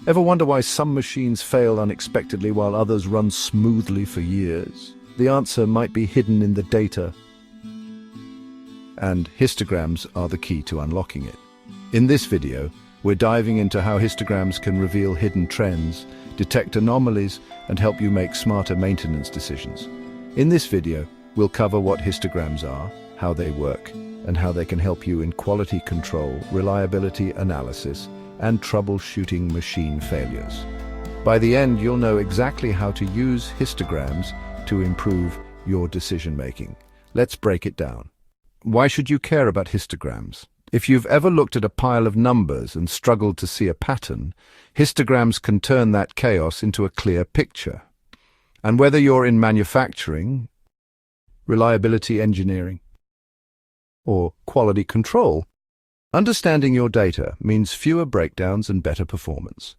Ever wonder why some machines fail unexpectedly while others run smoothly for years? The answer might be hidden in the data, and histograms are the key to unlocking it. In this video, we're diving into how histograms can reveal hidden trends, detect anomalies, and help you make smarter maintenance decisions. In this video, we'll cover what histograms are, how they work, and how they can help you in quality control, reliability analysis, and troubleshooting machine failures. By the end, you'll know exactly how to use histograms to improve your decision-making. Let's break it down. Why should you care about histograms? If you've ever looked at a pile of numbers and struggled to see a pattern, histograms can turn that chaos into a clear picture. And whether you're in manufacturing, reliability engineering, or quality control, understanding your data means fewer breakdowns and better performance.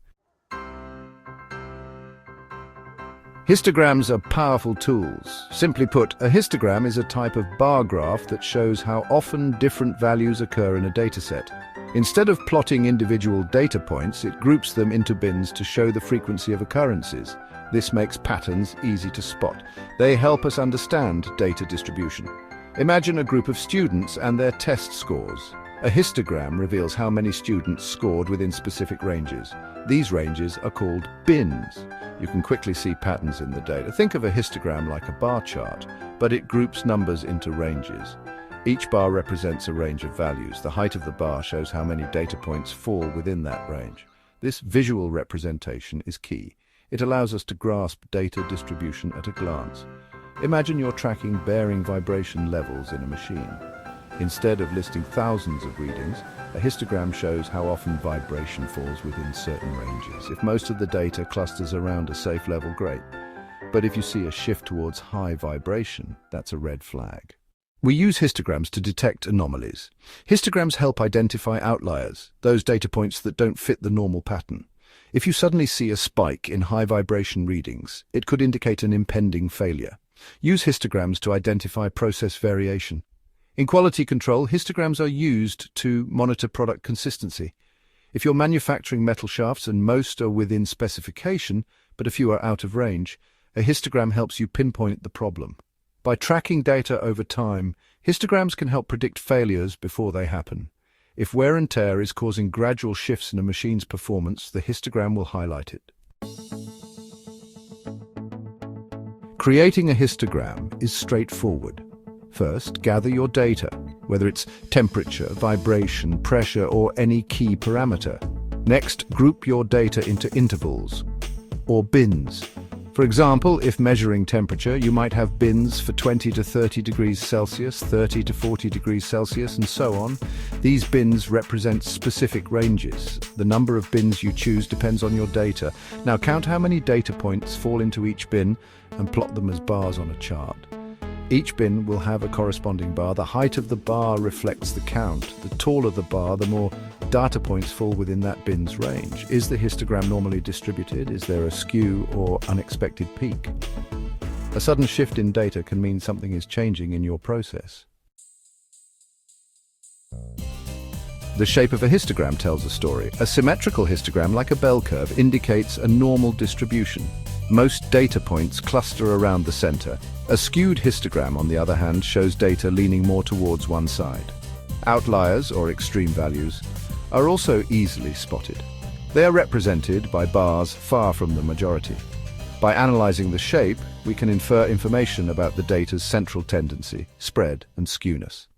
Histograms are powerful tools. Simply put, a histogram is a type of bar graph that shows how often different values occur in a dataset. Instead of plotting individual data points, it groups them into bins to show the frequency of occurrences. This makes patterns easy to spot. They help us understand data distribution. Imagine a group of students and their test scores. A histogram reveals how many students scored within specific ranges. These ranges are called bins. You can quickly see patterns in the data. Think of a histogram like a bar chart, but it groups numbers into ranges. Each bar represents a range of values. The height of the bar shows how many data points fall within that range. This visual representation is key. It allows us to grasp data distribution at a glance. Imagine you're tracking bearing vibration levels in a machine. Instead of listing thousands of readings, a histogram shows how often vibration falls within certain ranges. If most of the data clusters around a safe level, great. But if you see a shift towards high vibration, that's a red flag. We use histograms to detect anomalies. Histograms help identify outliers, those data points that don't fit the normal pattern. If you suddenly see a spike in high vibration readings, it could indicate an impending failure. Use histograms to identify process variation. In quality control, histograms are used to monitor product consistency. If you're manufacturing metal shafts and most are within specification, but a few are out of range, a histogram helps you pinpoint the problem. By tracking data over time, histograms can help predict failures before they happen. If wear and tear is causing gradual shifts in a machine's performance, the histogram will highlight it. Creating a histogram is straightforward. First, gather your data, whether it's temperature, vibration, pressure, or any key parameter. Next, group your data into intervals, or bins. For example, if measuring temperature, you might have bins for 20 to 30 degrees Celsius, 30 to 40 degrees Celsius, and so on. These bins represent specific ranges. The number of bins you choose depends on your data. Now count how many data points fall into each bin and plot them as bars on a chart. Each bin will have a corresponding bar. The height of the bar reflects the count. The taller the bar, the more data points fall within that bin's range. Is the histogram normally distributed? Is there a skew or unexpected peak? A sudden shift in data can mean something is changing in your process. The shape of a histogram tells a story. A symmetrical histogram, like a bell curve, indicates a normal distribution. Most data points cluster around the center. A skewed histogram, on the other hand, shows data leaning more towards one side. Outliers, or extreme values, are also easily spotted. They are represented by bars far from the majority. By analyzing the shape, we can infer information about the data's central tendency, spread, and skewness.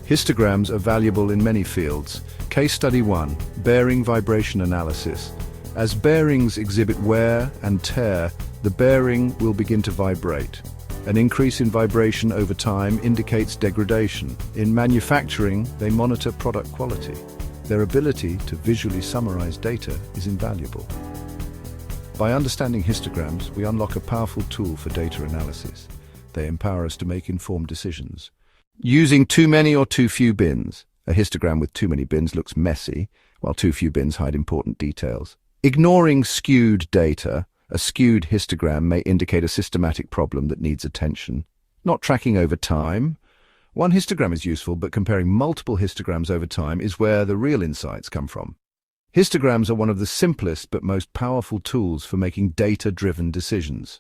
Histograms are valuable in many fields. Case study 1, bearing vibration analysis. As bearings exhibit wear and tear, the bearing will begin to vibrate. An increase in vibration over time indicates degradation. In manufacturing, they monitor product quality. Their ability to visually summarize data is invaluable. By understanding histograms, we unlock a powerful tool for data analysis. They empower us to make informed decisions. Using too many or too few bins. A histogram with too many bins looks messy, while too few bins hide important details. Ignoring skewed data, a skewed histogram may indicate a systematic problem that needs attention. Not tracking over time, One histogram is useful, but comparing multiple histograms over time is where the real insights come from. Histograms are one of the simplest but most powerful tools for making data-driven decisions.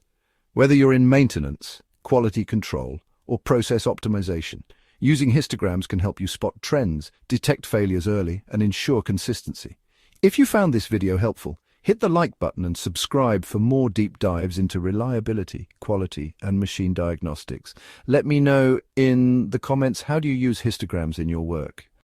Whether you're in maintenance, quality control, or process optimization, using histograms can help you spot trends, detect failures early, and ensure consistency. If you found this video helpful, hit the like button and subscribe for more deep dives into reliability, quality, and machine diagnostics. Let me know in the comments, how do you use histograms in your work?